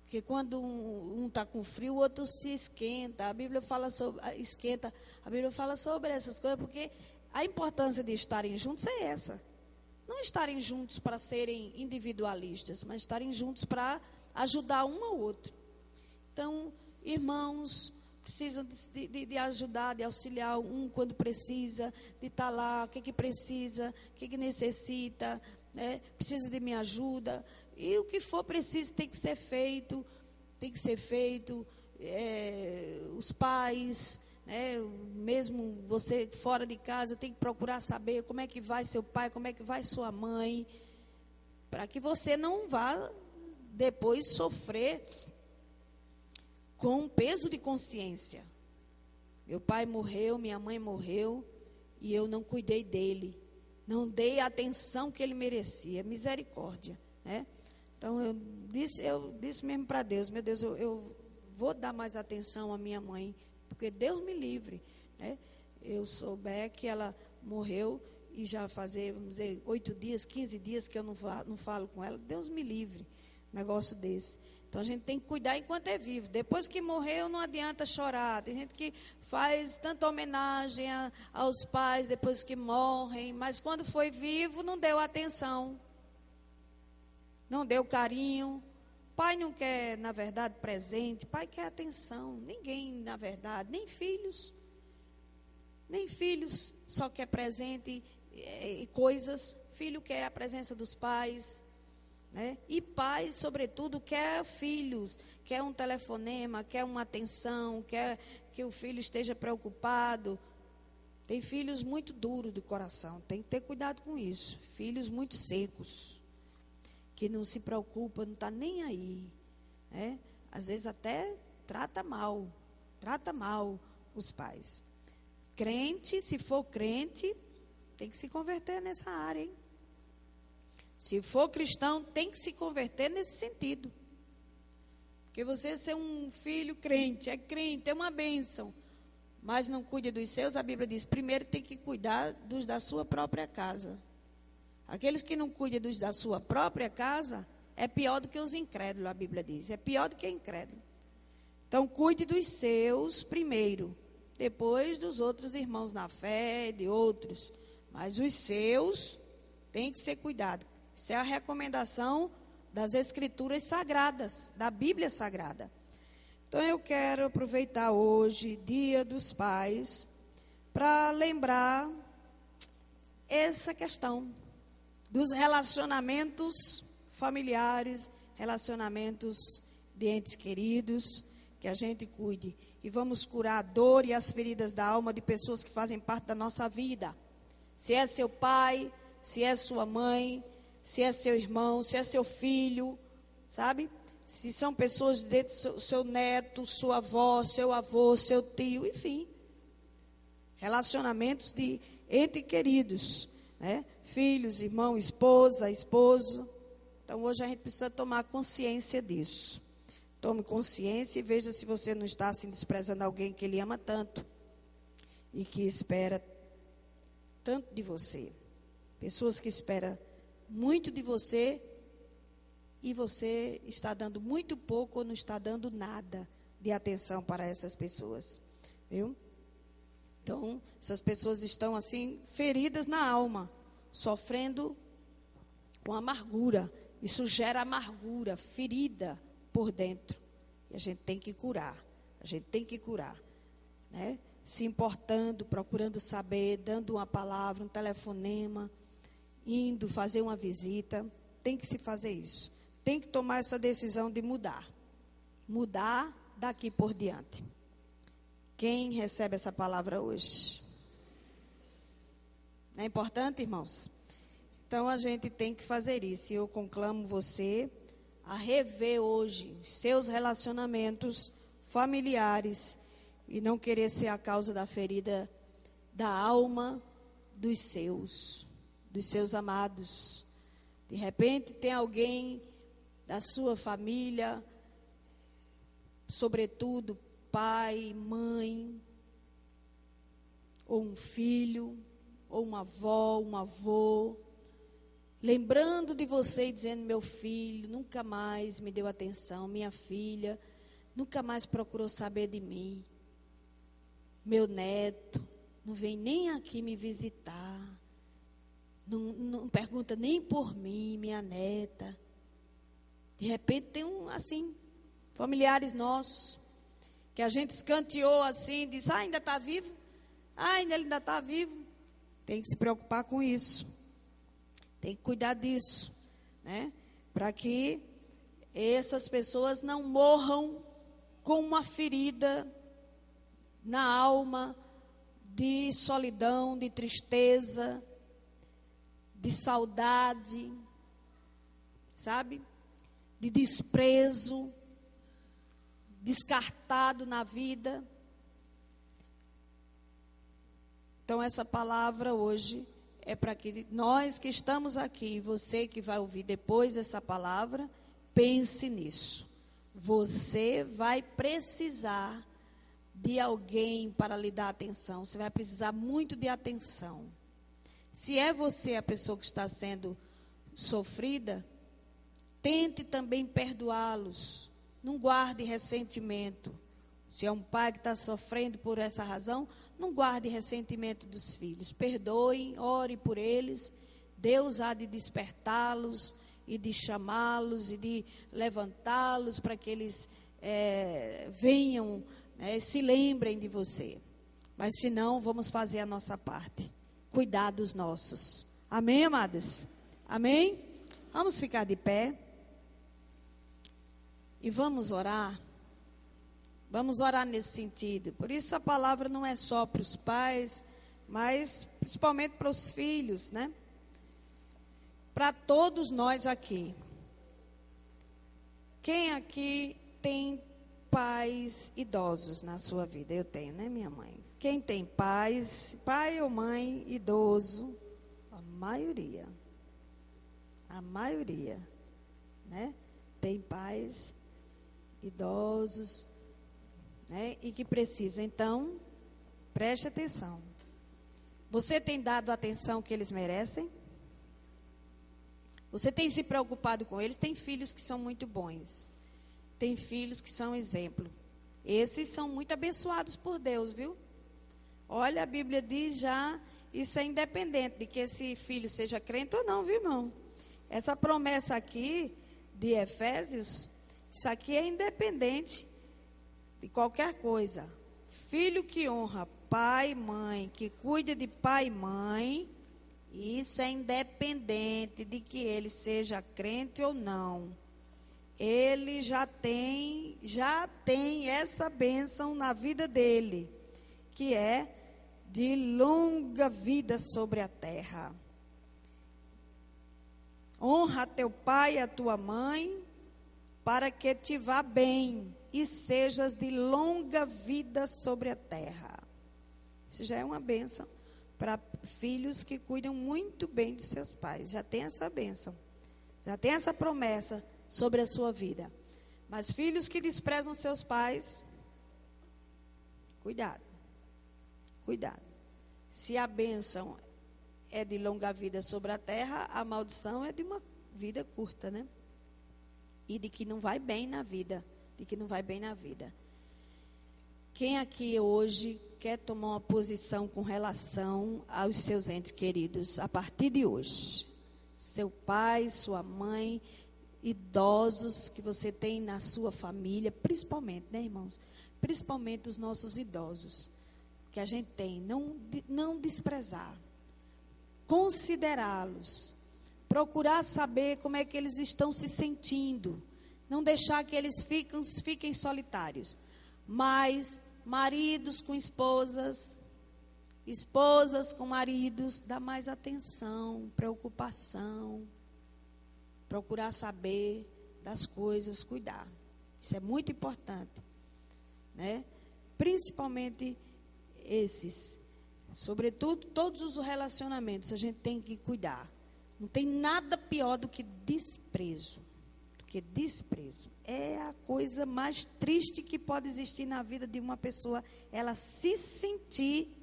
Porque quando um está com frio, o outro se esquenta. A Bíblia fala sobre A Bíblia fala sobre essas coisas, porque a importância de estarem juntos é essa. Não estarem juntos para serem individualistas, mas estarem juntos para ajudar um ao outro. Então, irmãos, precisam de ajudar, de auxiliar um quando precisa, de estar lá, o que precisa, o que necessita, né? Precisa de minha ajuda. E o que for preciso tem que ser feito, os pais, né, mesmo você fora de casa, tem que procurar saber como é que vai seu pai, como é que vai sua mãe, para que você não vá depois sofrer com um peso de consciência. Meu pai morreu, minha mãe morreu, e eu não cuidei dele, não dei a atenção que ele merecia. Misericórdia, né? Então eu disse mesmo para Deus, meu Deus, eu vou dar mais atenção à minha mãe, porque Deus me livre, né? Eu souber que ela morreu e já fazer, vamos dizer, 8 dias, 15 dias que eu não falo com ela, Deus me livre, negócio desse. Então a gente tem que cuidar enquanto é vivo. Depois que morreu, não adianta chorar. Tem gente que faz tanta homenagem aos pais depois que morrem, mas quando foi vivo não deu atenção, não deu carinho. Pai não quer, na verdade, presente, pai quer atenção. Ninguém, na verdade, nem filhos só quer presente e coisas. Filho quer a presença dos pais, né? E pai, sobretudo, quer filhos, quer um telefonema, quer uma atenção, quer que o filho esteja preocupado. Tem filhos muito duros do coração, tem que ter cuidado com isso. Filhos muito secos, que não se preocupa, não está nem aí, né? Às vezes até trata mal os pais. Crente, se for crente, tem que se converter nessa área, hein? Se for cristão, tem que se converter nesse sentido. Porque você ser um filho crente, é uma bênção, mas não cuida dos seus, a Bíblia diz, primeiro tem que cuidar dos da sua própria casa. Aqueles que não cuidam dos da sua própria casa, é pior do que os incrédulos, a Bíblia diz. É pior do que incrédulo. Então, cuide dos seus primeiro, depois dos outros irmãos na fé, de outros. Mas os seus têm que ser cuidados. Isso é a recomendação das Escrituras Sagradas, da Bíblia Sagrada. Então, eu quero aproveitar hoje, Dia dos Pais, para lembrar essa questão dos relacionamentos familiares, relacionamentos de entes queridos, que a gente cuide. E vamos curar a dor e as feridas da alma de pessoas que fazem parte da nossa vida. Se é seu pai, se é sua mãe, se é seu irmão, se é seu filho, sabe? Se são pessoas dentro do seu neto, sua avó, seu avô, seu tio, enfim. Relacionamentos de entes queridos, né? Filhos, irmão, esposa, esposo. Então, hoje a gente precisa tomar consciência disso. Tome consciência e veja se você não está assim desprezando alguém que ele ama tanto e que espera tanto de você. Pessoas que esperam muito de você e você está dando muito pouco ou não está dando nada de atenção para essas pessoas, viu? Então, essas pessoas estão assim feridas na alma, sofrendo com amargura. Isso gera amargura, ferida por dentro. E a gente tem que curar. A gente tem que curar. né? Se importando, procurando saber, dando uma palavra, um telefonema, indo fazer uma visita. Tem que se fazer isso. Tem que tomar essa decisão de mudar. Mudar daqui por diante. Quem recebe essa palavra hoje? Não é importante, irmãos? Então, a gente tem que fazer isso. E eu conclamo você a rever hoje seus relacionamentos familiares e não querer ser a causa da ferida da alma dos seus amados. De repente, tem alguém da sua família, sobretudo pai, mãe, ou um filho, ou uma avó, um avô, lembrando de você e dizendo: meu filho nunca mais me deu atenção, minha filha nunca mais procurou saber de mim, meu neto não vem nem aqui me visitar, não pergunta nem por mim, minha neta. De repente tem familiares nossos, que a gente escanteou assim, diz: ainda está vivo? Ele ainda está vivo. Tem que se preocupar com isso. Tem que cuidar disso, né? Para que essas pessoas não morram com uma ferida na alma de solidão, de tristeza, de saudade, sabe? De desprezo, descartado na vida. Então, essa palavra hoje é para que nós que estamos aqui, você que vai ouvir depois essa palavra, pense nisso. Você vai precisar de alguém para lhe dar atenção. Você vai precisar muito de atenção. Se é você a pessoa que está sendo sofrida, tente também perdoá-los. Não guarde ressentimento. Se é um pai que está sofrendo por essa razão, não guarde ressentimento dos filhos. Perdoe, ore por eles. Deus há de despertá-los e de chamá-los e de levantá-los para que eles venham, se lembrem de você. Mas se não, vamos fazer a nossa parte. Cuidar dos nossos. Amém, amadas? Amém? Vamos ficar de pé. E vamos orar. Vamos orar nesse sentido. Por isso a palavra não é só para os pais, mas principalmente para os filhos, né? Para todos nós aqui. Quem aqui tem pais idosos na sua vida? Eu tenho, né, minha mãe? Quem tem pai ou mãe idoso? A maioria, né? Tem pais idosos, né? E que precisam. Então, preste atenção. Você tem dado a atenção que eles merecem? Você tem se preocupado com eles? Tem filhos que são muito bons. Tem filhos que são exemplo. Esses são muito abençoados por Deus, viu? Olha, a Bíblia diz já, isso é independente de que esse filho seja crente ou não, viu, irmão? Essa promessa aqui de Efésios, isso aqui é independente de qualquer coisa. Filho que honra pai e mãe, que cuida de pai e mãe, isso é independente de que ele seja crente ou não. Ele já tem essa bênção na vida dele, que é de longa vida sobre a terra. Honra teu pai e a tua mãe, para que te vá bem e sejas de longa vida sobre a terra. Isso já é uma bênção para filhos que cuidam muito bem dos seus pais. Já tem essa bênção, já tem essa promessa sobre a sua vida. Mas filhos que desprezam seus pais, cuidado. Se a bênção é de longa vida sobre a terra, a maldição é de uma vida curta, né? E de que não vai bem na vida. Quem aqui hoje quer tomar uma posição com relação aos seus entes queridos, a partir de hoje? Seu pai, sua mãe, idosos que você tem na sua família, principalmente, né, irmãos? Principalmente os nossos idosos. que a gente tem, não desprezar, considerá-los, procurar saber como é que eles estão se sentindo, não deixar que eles fiquem solitários, mas maridos com esposas, esposas com maridos, dá mais atenção, preocupação, procurar saber das coisas, cuidar. Isso é muito importante, né? Principalmente esses, sobretudo todos os relacionamentos, a gente tem que cuidar. Não tem nada pior do que desprezo. É a coisa mais triste que pode existir na vida de uma pessoa, ela se sentir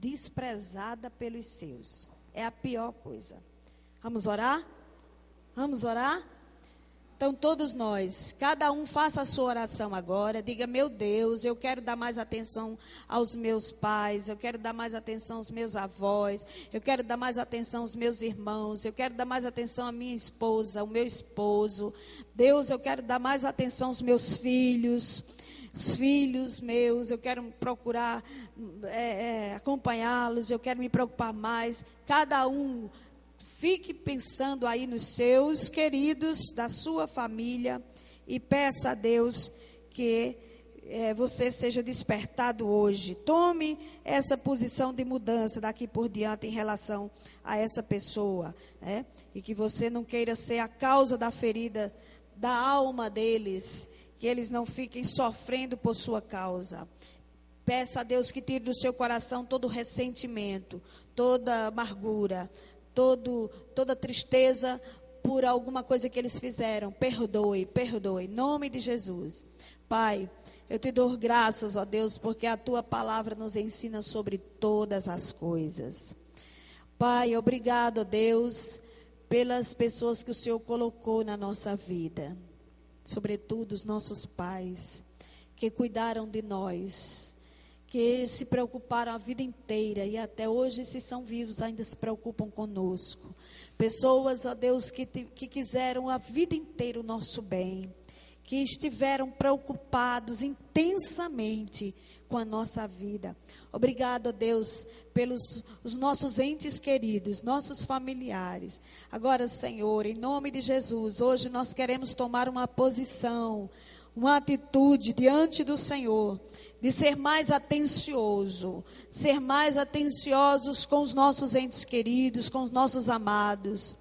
desprezada pelos seus. É a pior coisa. Vamos orar? Vamos orar? Então todos nós, cada um faça a sua oração agora, diga: meu Deus, eu quero dar mais atenção aos meus pais, eu quero dar mais atenção aos meus avós, eu quero dar mais atenção aos meus irmãos, eu quero dar mais atenção à minha esposa, ao meu esposo. Deus, eu quero dar mais atenção aos meus filhos, os filhos meus, eu quero procurar acompanhá-los, eu quero me preocupar mais. Cada um fique pensando aí nos seus queridos, da sua família, e peça a Deus que você seja despertado hoje. Tome essa posição de mudança daqui por diante em relação a essa pessoa, né? E que você não queira ser a causa da ferida da alma deles, que eles não fiquem sofrendo por sua causa. Peça a Deus que tire do seu coração todo ressentimento, toda amargura, toda tristeza por alguma coisa que eles fizeram. Perdoe, em nome de Jesus. Pai, eu te dou graças, ó Deus, porque a tua palavra nos ensina sobre todas as coisas. Pai, obrigado, ó Deus, pelas pessoas que o Senhor colocou na nossa vida, sobretudo os nossos pais, que cuidaram de nós, que se preocuparam a vida inteira e até hoje, se são vivos, ainda se preocupam conosco. Pessoas, ó Deus, que quiseram a vida inteira o nosso bem, que estiveram preocupados intensamente com a nossa vida. Obrigado, ó Deus, pelos os nossos entes queridos, nossos familiares. Agora, Senhor, em nome de Jesus, hoje nós queremos tomar uma posição, uma atitude diante do Senhor, de ser mais atenciosos com os nossos entes queridos, com os nossos amados.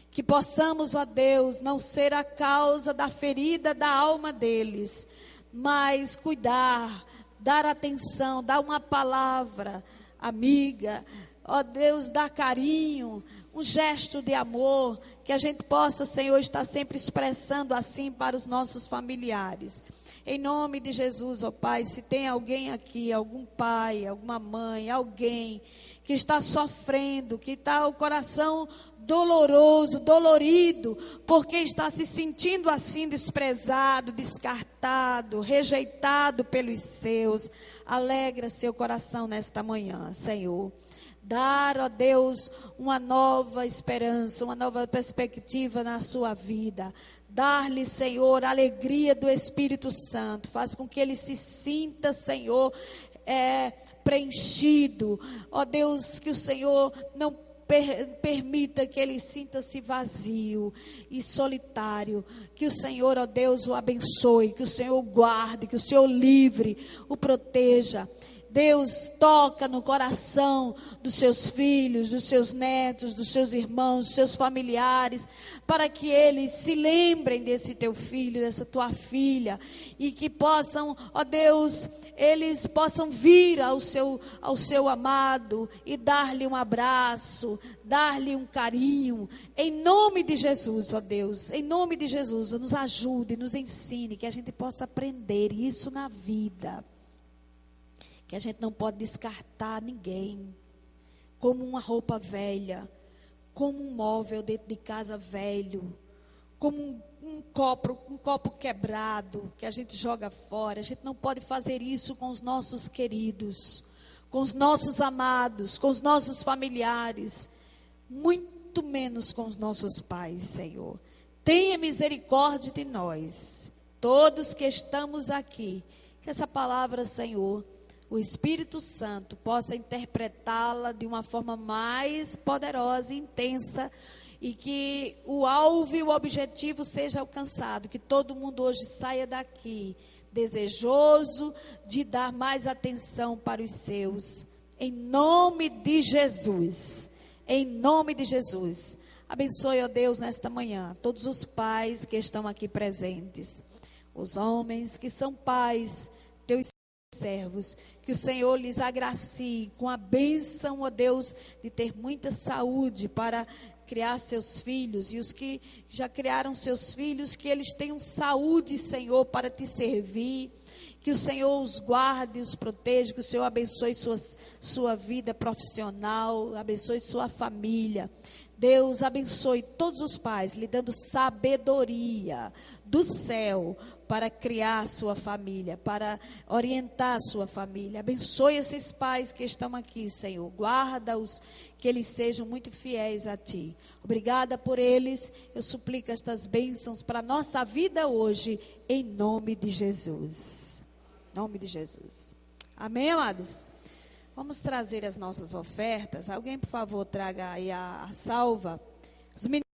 Que possamos, ó Deus, não ser a causa da ferida da alma deles, mas cuidar, dar atenção, dar uma palavra amiga, ó Deus, dar carinho, um gesto de amor, que a gente possa, Senhor, estar sempre expressando assim para os nossos familiares. Em nome de Jesus, ó Pai, se tem alguém aqui, algum pai, alguma mãe, alguém que está sofrendo, que está o coração doloroso, dolorido, porque está se sentindo assim desprezado, descartado, rejeitado pelos seus, alegra seu coração nesta manhã, Senhor. Dar, ó Deus, uma nova esperança, uma nova perspectiva na sua vida. Dar-lhe, Senhor, a alegria do Espírito Santo. Faz com que ele se sinta, Senhor, preenchido. Ó Deus, que o Senhor não permita que ele sinta-se vazio e solitário. Que o Senhor, ó Deus, o abençoe. Que o Senhor o guarde, que o Senhor o livre, o proteja. Deus, toca no coração dos seus filhos, dos seus netos, dos seus irmãos, dos seus familiares, para que eles se lembrem desse teu filho, dessa tua filha, e que possam, ó Deus, eles possam vir ao seu amado e dar-lhe um abraço, dar-lhe um carinho, em nome de Jesus, ó Deus, em nome de Jesus, nos ajude, nos ensine, que a gente possa aprender isso na vida. Que a gente não pode descartar ninguém, como uma roupa velha, como um móvel dentro de casa velho, como um copo quebrado, que a gente joga fora. A gente não pode fazer isso com os nossos queridos, com os nossos amados, com os nossos familiares, muito menos com os nossos pais, Senhor. Tenha misericórdia de nós, todos que estamos aqui, que essa palavra, Senhor, o Espírito Santo possa interpretá-la de uma forma mais poderosa e intensa, e que o alvo e o objetivo seja alcançado, que todo mundo hoje saia daqui desejoso de dar mais atenção para os seus, em nome de Jesus, em nome de Jesus. Abençoe, ó Deus, nesta manhã, todos os pais que estão aqui presentes, os homens que são pais, teus servos, que o Senhor lhes agracie com a bênção, ó Deus, de ter muita saúde para criar seus filhos, e os que já criaram seus filhos, que eles tenham saúde, Senhor, para te servir, que o Senhor os guarde, os proteja, que o Senhor abençoe sua vida profissional, abençoe sua família. Deus abençoe todos os pais, lhe dando sabedoria do céu para criar sua família, para orientar sua família. Abençoe esses pais que estão aqui, Senhor. Guarda-os, que eles sejam muito fiéis a Ti. Obrigada por eles. Eu suplico estas bênçãos para a nossa vida hoje, em nome de Jesus. Em nome de Jesus. Amém, amados? Vamos trazer as nossas ofertas. Alguém, por favor, traga aí a salva. Os meninos